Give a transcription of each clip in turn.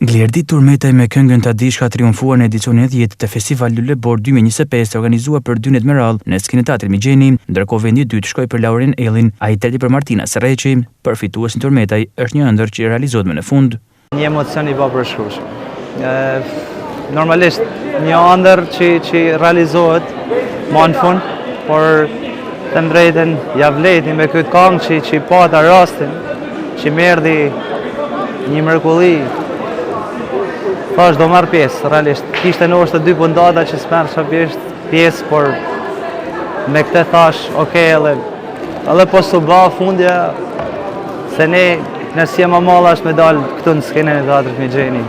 Glerdi Turmetaj me këngën Tadish ka triumfuar në edicionin e 10 të Festival Lulebor 2025 organizuar për 2 net me radhë në skenën Teatrit Migjeni, ndërkohë vendi i dytë shkoi për Lauren Ellin, ai treti për Martina Serreçi. Përfituesi Turmetaj është një ëndër që realizohet më në fund. Një emocion i papërshkrueshëm. Normalisht një ëndër që realizohet më në fund, por të drejtën ja vleti me këtë këngë që pata rastin, që më erdhi një mrekulli. Thash do marrë pjesë, realisht. Kishte në orë 2 pundata që s'merë pjesë, por me këte thash, edhe po s'u ba fundja, se ne nësë jem amalla është me dalë këtu në skenën e Teatrit Migjeni,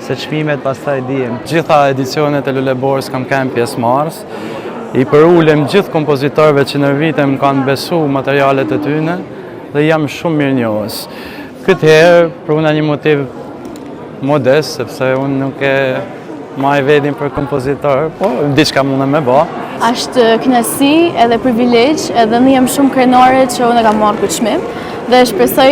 se çmimet pastaj dijem. Gjitha edicionet e Luleborës kam kemë pjesë marrës, i përulem gjithë kompozitorëve që në vitem kanë besu materialet e tyne dhe jam shumë mirë njohës. Këtë herë, për una një motiv modest, sepse unë nuk e maj vedin për kompozitor, po diçka mundë me ba. Ashtë kënaqësi edhe privilegj, edhe në jam shumë krenare që unë e kam marrë këtë çmim dhe shpresoj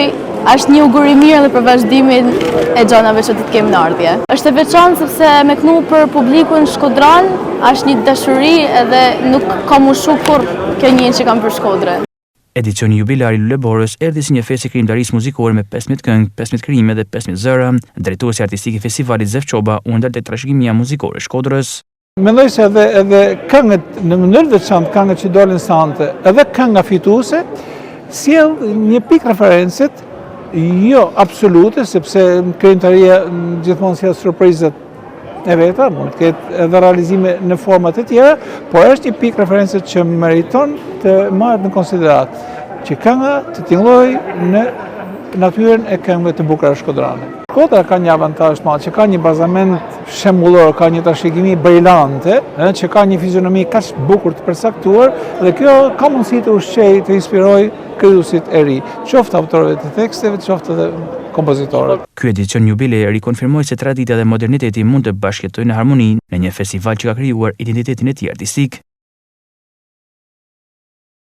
është një uguri mirë edhe për vazhdimin e gjanave që të kemi në ardhje. Është e veçantë sepse me kënu për publikun shkodran, është një dashuri edhe nuk kam ushu kur kjo njën që kam për Shkodrën. Edicioni jubilari Luleborës erdhi si një festë krijimtarisë muzikore me 15 këngë, 15 krijime dhe 15 zëra. Drejtuesi artistik i festivalit Zef Çoba u ndal tek trashëgimia muzikore e Shkodrës. Mendoj se edhe këngët në mënyrë veçantë, këngët që dolën sante, edhe kënga fituese, sjell një pikë referencet, jo absolute, sepse krijimtaria gjithmonë sjell surprizat e veta, mund të ketë edhe realizime në format e tjera, por është një pikë referencë që meriton të marrë në konsiderat, që kënga të tingëllojë në natyrën e këngëve të bukura shkodrane. Shkodra ka një avantazh të madh, që ka një bazament shembullor, ka një trashëgimi brillante, që ka një fizionomi kaq bukur të përcaktuar, dhe kjo ka mundësi të ushqejë, të inspirojë krijuesit e ri, qoftë autorëve të teksteve, qoftë edhe kompozitorët. Ky edicion jubilej rikonfirmoi se tradita dhe moderniteti mund të bashkëjetojnë në harmoni në një festival që ka krijuar identitetin e tij artistik.